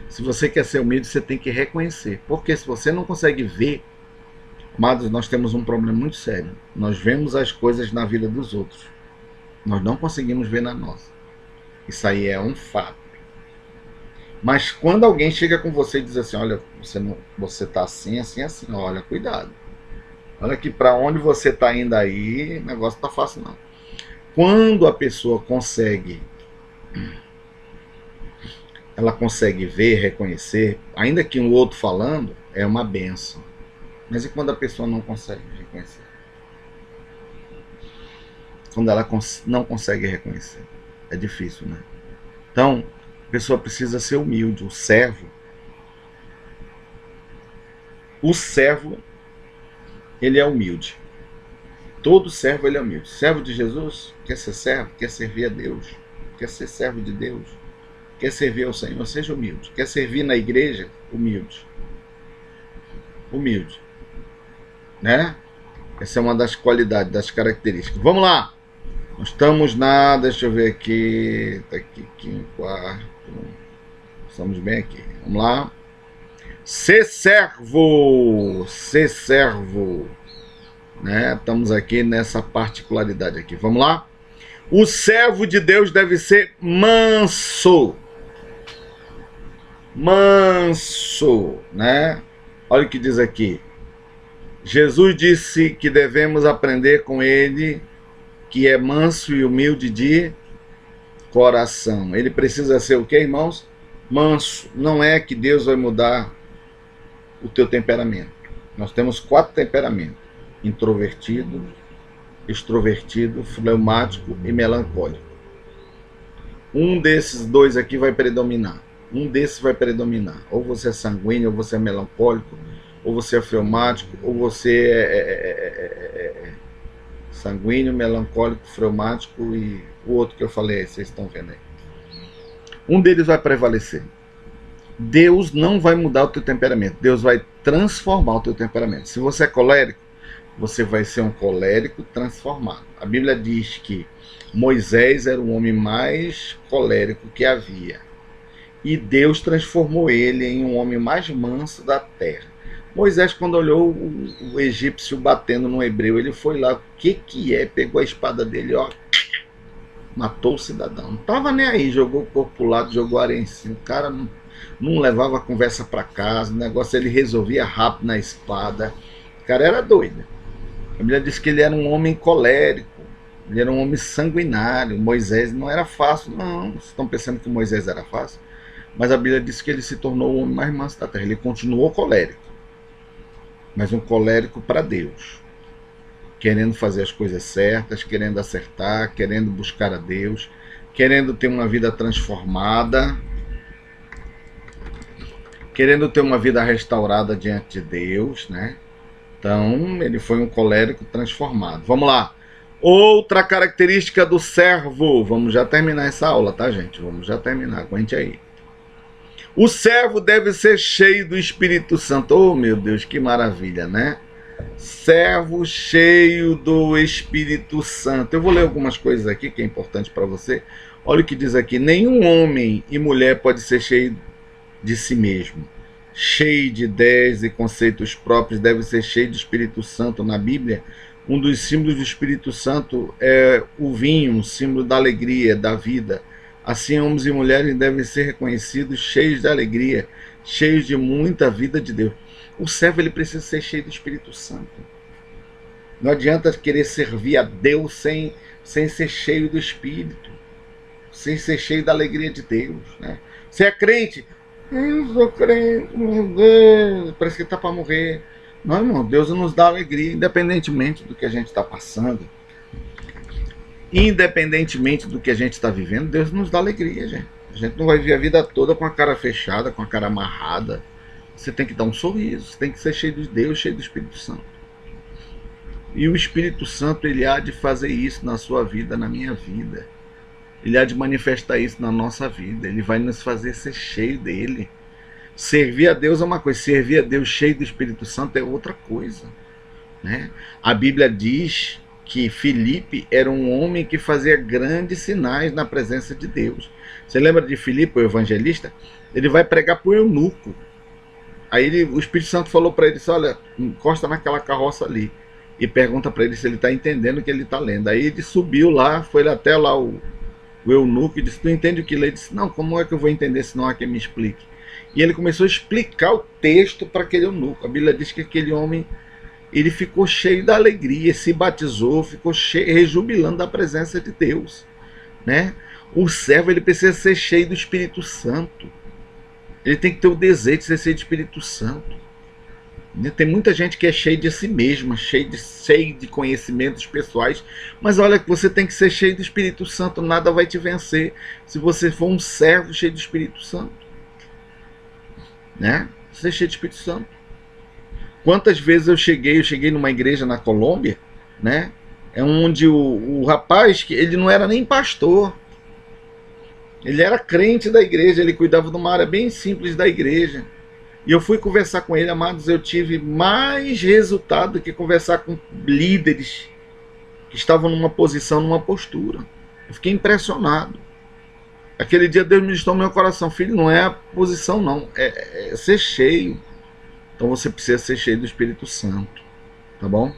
A: Se você quer ser humilde, você tem que reconhecer. Porque se você não consegue ver, amados, nós temos um problema muito sério. Nós vemos as coisas na vida dos outros. Nós não conseguimos ver na nossa. Isso aí é um fato. Mas quando alguém chega com você e diz assim, olha, você está assim, assim, assim, olha, cuidado. Olha que para onde você está indo aí, o negócio não está fácil não. Quando a pessoa ela consegue ver, reconhecer, ainda que um outro falando, é uma benção. Mas e quando a pessoa não consegue reconhecer? Quando ela não consegue reconhecer? É difícil, né? Então, a pessoa precisa ser humilde. O servo, ele é humilde. Todo servo, ele é humilde. Servo de Jesus, quer ser servo, quer servir a Deus, quer ser servo de Deus, quer servir ao Senhor, seja humilde. Quer servir na igreja, humilde. Humilde. Né? Essa é uma das qualidades, das características. Vamos lá. Nós estamos deixa eu ver aqui. Tá aqui, em quarto. Estamos bem aqui. Vamos lá. Ser servo. Ser servo. Né? Estamos aqui nessa particularidade aqui. Vamos lá. O servo de Deus deve ser manso. Manso, né? Olha o que diz aqui. Jesus disse que devemos aprender com ele, que é manso e humilde de coração. Ele precisa ser o quê, irmãos? Manso. Não é que Deus vai mudar o teu temperamento. Nós temos 4 temperamentos: introvertido, extrovertido, fleumático e melancólico. Um desses 2 aqui vai predominar. Um desses vai predominar. Ou você é sanguíneo, ou você é melancólico, ou você é fleumático, ou você é sanguíneo, melancólico, fleumático e o outro que eu falei, vocês estão vendo aí. Um deles vai prevalecer. Deus não vai mudar o teu temperamento. Deus vai transformar o teu temperamento. Se você é colérico, você vai ser um colérico transformado. A Bíblia diz que Moisés era o homem mais colérico que havia. E Deus transformou ele em um homem mais manso da terra. Moisés, quando olhou o egípcio batendo no hebreu, ele foi lá, o que é? Pegou a espada dele, ó, matou o cidadão. Não estava nem aí, jogou o corpo pro lado, jogou areia em cima. O cara não levava a conversa para casa, o negócio ele resolvia rápido na espada. O cara era doido. A Bíblia diz que ele era um homem colérico, ele era um homem sanguinário. Moisés não era fácil, não. Vocês estão pensando que Moisés era fácil? Mas a Bíblia diz que ele se tornou o homem mais manso da terra. Ele continuou colérico, mas um colérico para Deus, querendo fazer as coisas certas, querendo acertar, querendo buscar a Deus, querendo ter uma vida transformada, querendo ter uma vida restaurada diante de Deus, né? Então, ele foi um colérico transformado. Vamos lá. Outra característica do servo. Vamos já terminar essa aula, tá, gente? Vamos já terminar. Aguente aí. O servo deve ser cheio do Espírito Santo. Oh, meu Deus, que maravilha, né? Servo cheio do Espírito Santo. Eu vou ler algumas coisas aqui que é importante para você. Olha o que diz aqui. Nenhum homem e mulher pode ser cheio de si mesmo, cheio de ideias e conceitos próprios, deve ser cheio do Espírito Santo. Na Bíblia, um dos símbolos do Espírito Santo é o vinho, um símbolo da alegria, da vida. Assim, homens e mulheres devem ser reconhecidos cheios de alegria, cheios de muita vida de Deus. O servo ele precisa ser cheio do Espírito Santo. Não adianta querer servir a Deus sem ser cheio do Espírito, sem ser cheio da alegria de Deus, né? Você é crente? Eu sou crente, meu Deus, parece que está para morrer. Não, irmão, Deus nos dá alegria, independentemente do que a gente está passando. Independentemente do que a gente está vivendo, Deus nos dá alegria, gente. A gente não vai viver a vida toda com a cara fechada, com a cara amarrada. Você tem que dar um sorriso, você tem que ser cheio de Deus, cheio do Espírito Santo. E o Espírito Santo, ele há de fazer isso na sua vida, na minha vida. Ele há de manifestar isso na nossa vida. Ele vai nos fazer ser cheio dele. Servir a Deus é uma coisa, servir a Deus cheio do Espírito Santo é outra coisa, né? A Bíblia diz que Filipe era um homem que fazia grandes sinais na presença de Deus. Você lembra de Filipe, o evangelista? Ele vai pregar para o eunuco. Aí o Espírito Santo falou para ele, disse, olha, encosta naquela carroça ali e pergunta para ele se ele está entendendo o que ele está lendo. Aí ele subiu lá, foi até lá o eunuco e disse, tu entende o que lê? Ele disse, não, como é que eu vou entender se não há quem me explique? E ele começou a explicar o texto para aquele eunuco. A Bíblia diz que aquele homem, ele ficou cheio da alegria, se batizou, ficou cheio, rejubilando da presença de Deus, né? O servo, ele precisa ser cheio do Espírito Santo. Ele tem que ter o desejo de ser cheio do Espírito Santo. Tem muita gente que é cheia de si mesma, cheio de conhecimentos pessoais, mas olha que você tem que ser cheio do Espírito Santo, nada vai te vencer se você for um servo cheio do Espírito Santo, né? Ser cheio do Espírito Santo. Quantas vezes eu cheguei numa igreja na Colômbia, né? É onde o rapaz, ele não era nem pastor, ele era crente da igreja, ele cuidava de uma área bem simples da igreja. E eu fui conversar com ele, amados, eu tive mais resultado do que conversar com líderes que estavam numa posição, numa postura. Eu fiquei impressionado. Aquele dia Deus ministrou no meu coração, filho, não é a posição não, é ser cheio. Então você precisa ser cheio do Espírito Santo, tá bom?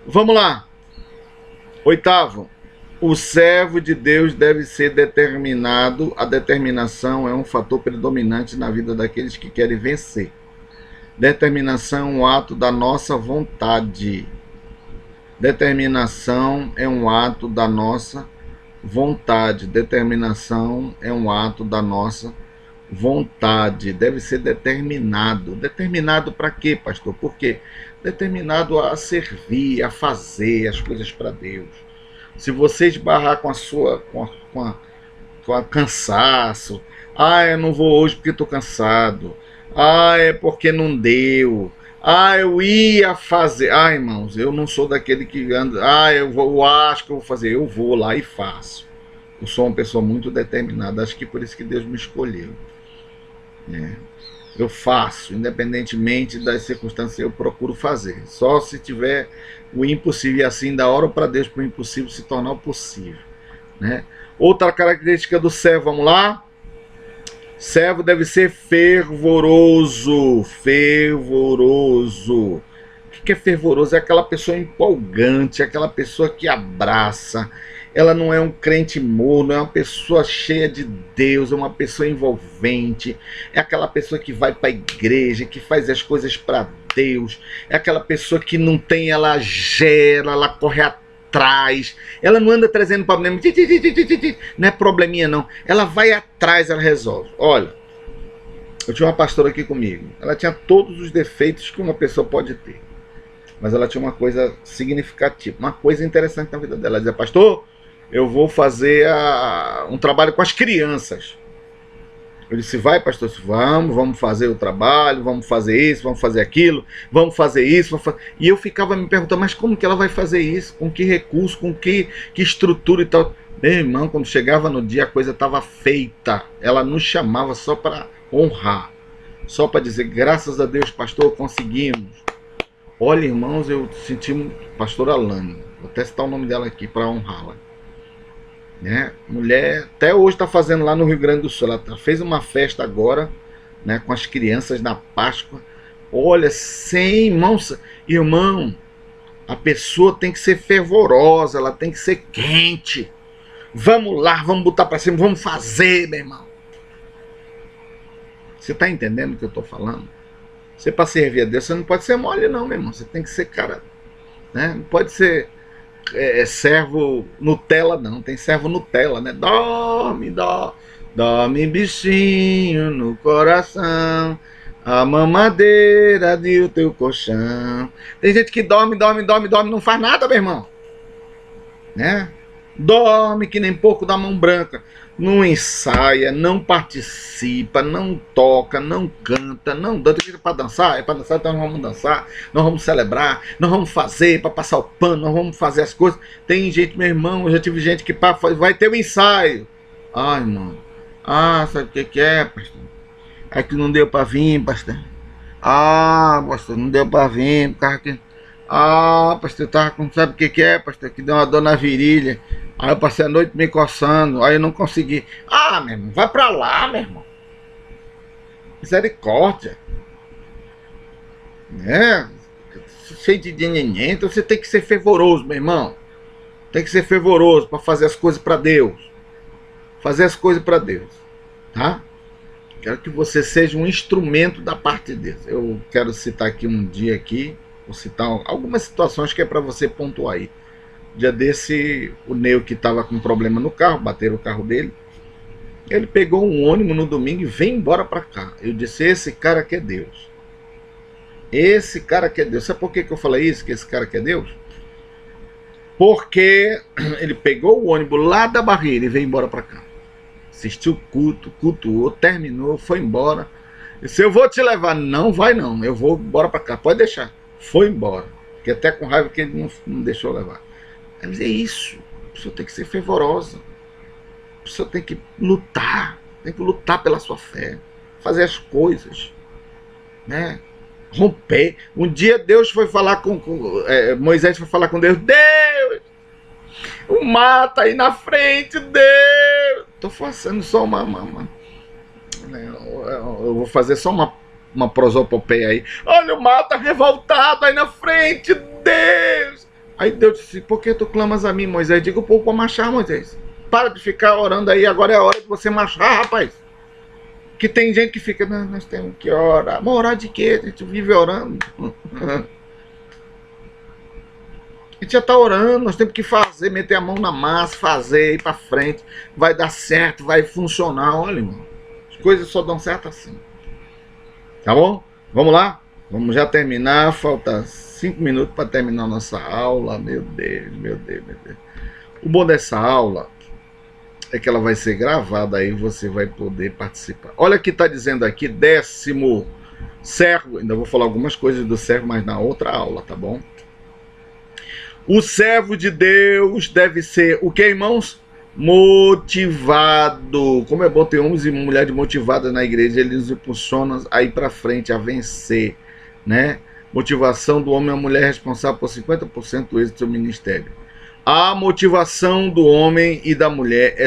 A: Vamos lá. Oitavo. O servo de Deus deve ser determinado. A determinação é um fator predominante na vida daqueles que querem vencer. Determinação é um ato da nossa vontade. Determinação é um ato da nossa vontade. Determinação é um ato da nossa vontade. Deve ser determinado. Determinado para quê, pastor? Por quê? Determinado a servir, a fazer as coisas para Deus. Se você esbarrar com a cansaço, eu não vou hoje porque estou cansado, é porque não deu, eu ia fazer, irmãos, eu não sou daquele que anda, eu acho que eu vou fazer, eu vou lá e faço. Eu sou uma pessoa muito determinada, acho que por isso que Deus me escolheu, né? Eu faço, independentemente das circunstâncias, eu procuro fazer. Só se tiver o impossível, e assim da hora para Deus para o impossível se tornar o possível, né? Outra característica do servo, vamos lá? Servo deve ser fervoroso. Fervoroso. O que é fervoroso? É aquela pessoa empolgante, aquela pessoa que abraça. Ela não é um crente morno, é uma pessoa cheia de Deus, é uma pessoa envolvente, é aquela pessoa que vai para a igreja, que faz as coisas para Deus, é aquela pessoa que não tem, ela gera, ela corre atrás, ela não anda trazendo problema, não é probleminha não, ela vai atrás, ela resolve. Olha, eu tinha uma pastora aqui comigo, ela tinha todos os defeitos que uma pessoa pode ter, mas ela tinha uma coisa significativa, uma coisa interessante na vida dela. Ela dizia, pastor, eu vou fazer um trabalho com as crianças. Eu disse, vai, pastor, vamos fazer o trabalho, vamos fazer isso, vamos fazer aquilo, vamos fazer isso. E eu ficava me perguntando, mas como que ela vai fazer isso? Com que recurso, com que estrutura e tal? Meu irmão, quando chegava no dia, a coisa estava feita. Ela nos chamava só para honrar, só para dizer, graças a Deus, pastor, conseguimos. Olha, irmãos, eu senti pastora Alane, vou até citar o nome dela aqui para honrá-la. Né? Mulher, até hoje está fazendo lá no Rio Grande do Sul. Ela fez uma festa agora, né, com as crianças na Páscoa. Olha, sem irmãos, irmão, a pessoa tem que ser fervorosa, ela tem que ser quente. Vamos lá, vamos botar para cima, vamos fazer, meu irmão. Você está entendendo o que eu estou falando? Você, para servir a Deus, você não pode ser mole, não, meu irmão. Você tem que ser cara, né? Não pode ser servo Nutella, não. Tem servo Nutella, né? Dorme, bichinho no coração, a mamadeira de o teu colchão. Tem gente que dorme, não faz nada, meu irmão, né? Dorme que nem porco da mão branca. Não ensaia, não participa, não toca, não canta, não dança. Para dançar, é para dançar, então nós vamos dançar, nós vamos celebrar, nós vamos fazer para passar o pano, nós vamos fazer as coisas. Tem gente, meu irmão, eu já tive gente que vai ter o ensaio. Ai, irmão, sabe o que é, pastor? É que não deu para vir, pastor. Pastor, não deu para vir, por causa que... pastor, tava com... sabe o que é, pastor? Que deu uma dor na virilha. Aí eu passei a noite me coçando, aí eu não consegui. Meu irmão, vai pra lá, meu irmão. Misericórdia. Né? Cheio de neném, então você tem que ser fervoroso, meu irmão. Tem que ser fervoroso para fazer as coisas para Deus. Fazer as coisas para Deus. Tá? Quero que você seja um instrumento da parte de Deus. Eu quero citar aqui um dia aqui, vou citar algumas situações que é para você pontuar aí. Dia desse, o Neu que estava com problema no carro, bateram o carro dele. Ele pegou um ônibus no domingo e veio embora para cá. Eu disse, esse cara que é Deus. Esse cara que é Deus. Sabe por que eu falei isso, que esse cara que é Deus? Porque ele pegou o ônibus lá da Barreira e veio embora para cá. Assistiu o culto, cultuou, terminou, foi embora. Eu disse, eu vou te levar. Não vai não, eu vou embora para cá, pode deixar. Foi embora. Fiquei até com raiva que ele não deixou levar. Mas é isso, a pessoa tem que ser fervorosa, a pessoa tem que lutar pela sua fé, fazer as coisas, né? Romper. Um dia Deus foi falar Moisés foi falar com Deus, o mar tá aí na frente, Deus. Tô forçando só eu vou fazer só uma prosopopeia aí. Olha, o mar tá revoltado aí na frente, Deus. Aí Deus disse, por que tu clamas a mim, Moisés? Diga o povo para marchar, Moisés. Para de ficar orando aí, agora é a hora de você marchar, rapaz. Que tem gente que fica, não, nós temos que orar. Mas orar de quê? A gente vive orando. A gente já está orando, nós temos que fazer, meter a mão na massa, fazer, ir para frente. Vai dar certo, vai funcionar. Olha, irmão, as coisas só dão certo assim. Tá bom? Vamos lá? Vamos já terminar, falta 5 minutos para terminar a nossa aula. Meu Deus. O bom dessa aula é que ela vai ser gravada, aí você vai poder participar. Olha o que está dizendo aqui, 10º servo. Ainda vou falar algumas coisas do servo, mas na outra aula, tá bom? O servo de Deus deve ser o que, irmãos? Motivado. Como é bom ter homens e mulheres motivadas na igreja, eles impulsionam a ir para frente, a vencer, né? Motivação do homem e a mulher é responsável por 50% do êxito do seu ministério. A motivação do homem e da mulher é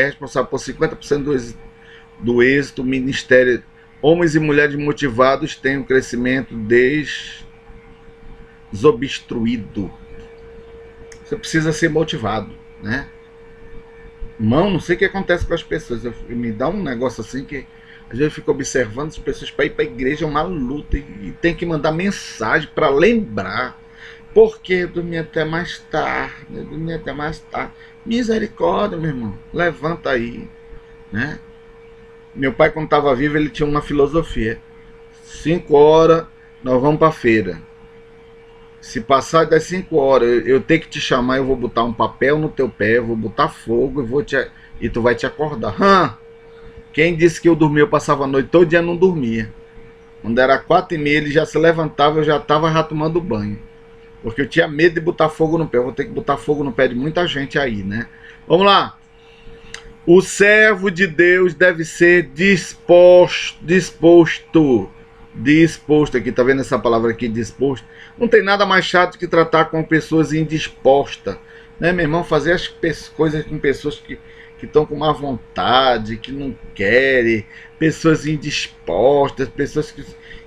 A: responsável por 50% do êxito do ministério. Homens e mulheres motivados têm um crescimento desobstruído. Você precisa ser motivado, né? Irmão, não sei o que acontece com as pessoas. Me dá um negócio assim que a gente fica observando as pessoas para ir para a igreja, é uma luta, e tem que mandar mensagem para lembrar. Porque dormir até mais tarde, Misericórdia, meu irmão, levanta aí, né? Meu pai, quando estava vivo, ele tinha uma filosofia: 5 horas nós vamos para a feira. Se passar das 5 horas, eu tenho que te chamar, eu vou botar um papel no teu pé, eu vou botar fogo e tu vai te acordar. Quem disse que eu dormia, eu passava a noite todo dia, não dormia. Quando era 4h30, ele já se levantava, eu já estava já tomando banho. Porque eu tinha medo de botar fogo no pé. Eu vou ter que botar fogo no pé de muita gente aí, né? Vamos lá. O servo de Deus deve ser disposto. Disposto aqui, tá vendo essa palavra aqui, disposto? Não tem nada mais chato que tratar com pessoas indispostas. Né, meu irmão? Fazer as coisas com pessoas que estão com má vontade, que não querem, pessoas indispostas, pessoas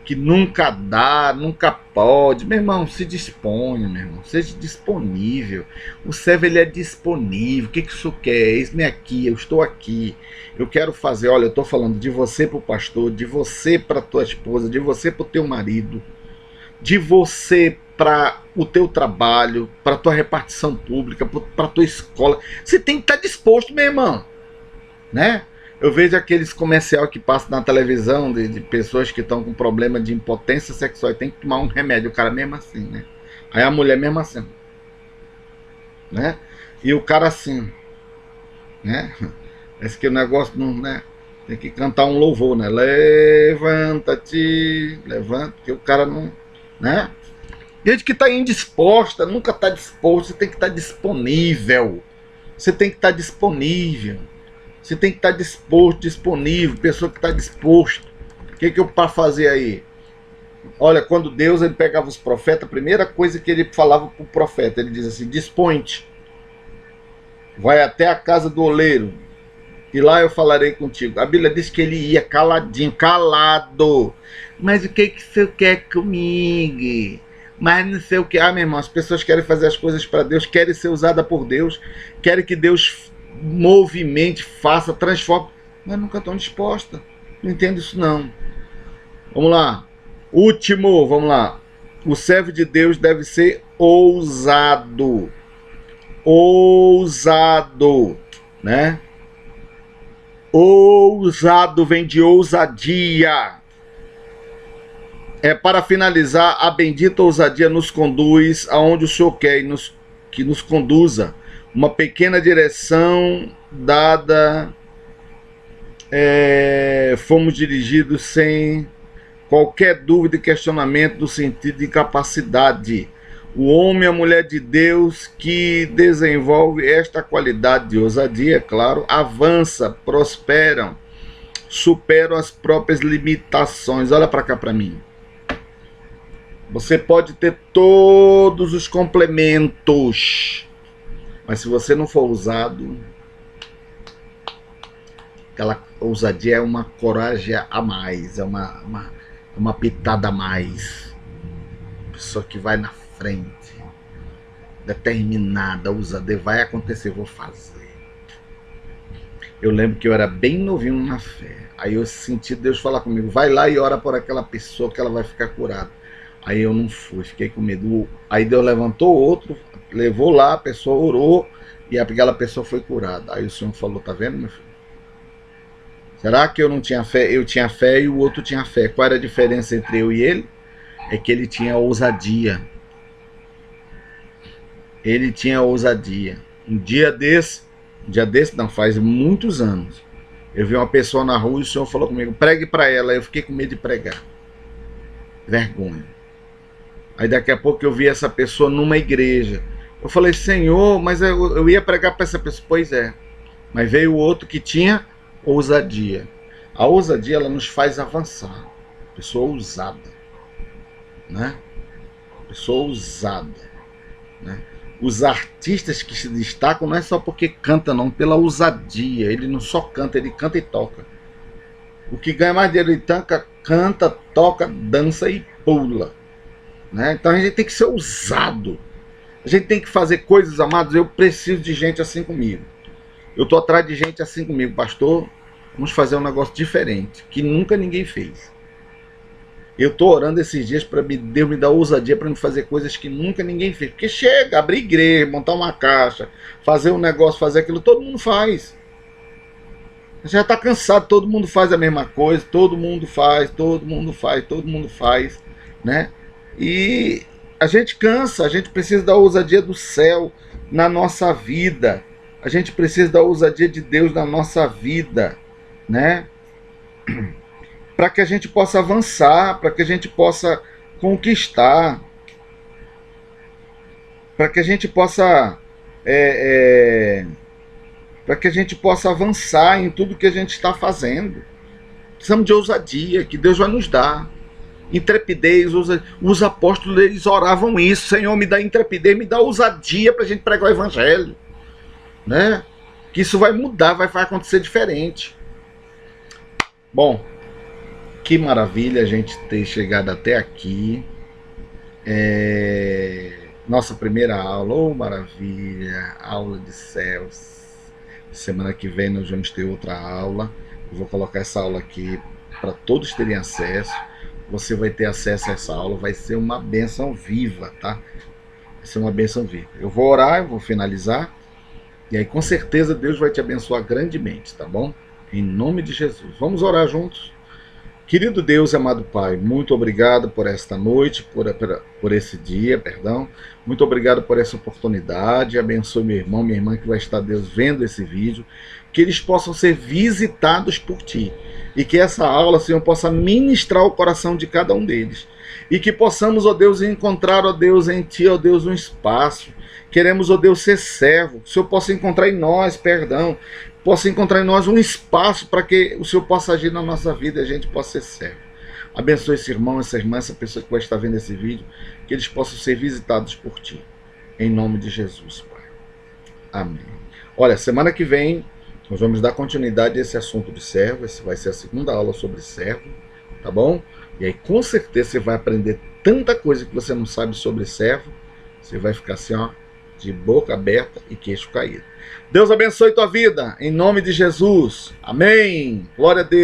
A: que nunca dá, nunca pode. Meu irmão, se disponha, meu irmão, seja disponível. O servo, ele é disponível. O que o senhor quer? Eis-me aqui, eu estou aqui. Eu quero fazer, olha, eu estou falando de você para o pastor, de você para a tua esposa, de você para o teu marido, de você para o teu trabalho, para a tua repartição pública, para a tua escola. Você tem que estar disposto, meu irmão, né? Eu vejo aqueles comerciais que passam na televisão de pessoas que estão com problema de impotência sexual e tem que tomar um remédio, o cara mesmo assim, né? Aí a mulher mesmo assim, né? E o cara assim, né? Parece que o negócio não, né? Tem que cantar um louvor, né? Levanta-te, levanta, porque o cara não, né? Gente que está indisposta, nunca está disposto, você tem que estar disponível. Você tem que estar disponível. Você tem que estar disposto, disponível, pessoa que está disposto. O que eu para fazer aí? Olha, quando Deus ele pegava os profetas, a primeira coisa que ele falava para o profeta, ele diz assim, dispõe-te, vai até a casa do oleiro, e lá eu falarei contigo. A Bíblia diz que ele ia caladinho, calado. Mas o que o senhor quer comigo? Mas não sei o que. Ah, meu irmão, as pessoas querem fazer as coisas para Deus, querem ser usadas por Deus, querem que Deus movimente, faça, transforme, mas nunca estão dispostas. Não entendo isso não. Vamos lá. Último, vamos lá. O servo de Deus deve ser ousado. Ousado, né? Ousado vem de ousadia. Para finalizar, a bendita ousadia nos conduz aonde o Senhor quer e que nos conduza. Uma pequena direção dada, fomos dirigidos sem qualquer dúvida e questionamento do sentido de capacidade. O homem e a mulher de Deus que desenvolve esta qualidade de ousadia, claro, avança, prosperam, superam as próprias limitações. Olha para cá para mim. Você pode ter todos os complementos, mas se você não for ousado, aquela ousadia é uma coragem a mais, é uma pitada a mais. Pessoa que vai na frente, determinada, ousada, vai acontecer, vou fazer. Eu lembro que eu era bem novinho na fé, aí eu senti Deus falar comigo, vai lá e ora por aquela pessoa que ela vai ficar curada. Aí eu não fui, fiquei com medo. Aí Deus levantou outro, levou lá, a pessoa orou e aquela pessoa foi curada. Aí o Senhor falou, tá vendo, meu filho? Será que eu não tinha fé? Eu tinha fé e o outro tinha fé. Qual era a diferença entre eu e ele? É que ele tinha ousadia. Ele tinha ousadia. Um dia desse não, faz muitos anos, eu vi uma pessoa na rua e o Senhor falou comigo, pregue para ela. Eu fiquei com medo de pregar. Vergonha. Aí daqui a pouco eu vi essa pessoa numa igreja. Eu falei, Senhor, mas eu ia pregar para essa pessoa. Pois é. Mas veio o outro que tinha ousadia. A ousadia, ela nos faz avançar. Pessoa ousada, né? Pessoa ousada, né? Os artistas que se destacam não é só porque canta, não, pela ousadia. Ele não só canta, ele canta e toca. O que ganha mais dinheiro, ele canta, toca, dança e pula, né? Então a gente tem que ser ousado. A gente tem que fazer coisas, amados. Eu preciso de gente assim comigo. Eu estou atrás de gente assim comigo, pastor. Vamos fazer um negócio diferente, que nunca ninguém fez. Eu estou orando esses dias para Deus me dar ousadia para me fazer coisas que nunca ninguém fez. Porque chega, abrir igreja, montar uma caixa, fazer um negócio, fazer aquilo, todo mundo faz. Já está cansado, todo mundo faz a mesma coisa, todo mundo faz, né? E a gente cansa, a gente precisa da ousadia do céu na nossa vida. A gente precisa da ousadia de Deus na nossa vida, né? para que a gente possa avançar, para que a gente possa conquistar, para que a gente possa para que a gente possa avançar em tudo que a gente está fazendo. Precisamos de ousadia, que Deus vai nos dar. Intrepidez, os apóstolos, eles oravam isso: Senhor, me dá intrepidez, me dá ousadia para a gente pregar o evangelho, né? Que isso vai mudar, vai acontecer diferente. Bom, que maravilha a gente ter chegado até aqui. Nossa primeira aula, oh maravilha, aula de céus. Semana que vem nós vamos ter outra aula. Eu vou colocar essa aula aqui para todos terem acesso. Você vai ter acesso a essa aula, vai ser uma bênção viva, tá? Vai ser uma bênção viva. Eu vou orar, eu vou finalizar, e aí com certeza Deus vai te abençoar grandemente, tá bom? Em nome de Jesus. Vamos orar juntos? Querido Deus, amado Pai, muito obrigado por esta noite, por esse dia, perdão. Muito obrigado por essa oportunidade. Abençoe meu irmão, minha irmã que vai estar, Deus, vendo esse vídeo. Que eles possam ser visitados por Ti. E que essa aula, Senhor, possa ministrar o coração de cada um deles. E que possamos, ó Deus, encontrar, ó Deus, em Ti, ó Deus, um espaço. Queremos, ó Deus, ser servo. Que o Senhor possa encontrar em nós, perdão, possa encontrar em nós um espaço para que o Senhor possa agir na nossa vida e a gente possa ser servo. Abençoe esse irmão, essa irmã, essa pessoa que vai estar vendo esse vídeo, que eles possam ser visitados por Ti. Em nome de Jesus, Pai. Amém. Olha, semana que vem nós vamos dar continuidade a esse assunto de servo. Essa vai ser a segunda aula sobre servo, tá bom? E aí com certeza você vai aprender tanta coisa que você não sabe sobre servo. Você vai ficar assim, ó, de boca aberta e queixo caído. Deus abençoe tua vida, em nome de Jesus. Amém. Glória a Deus.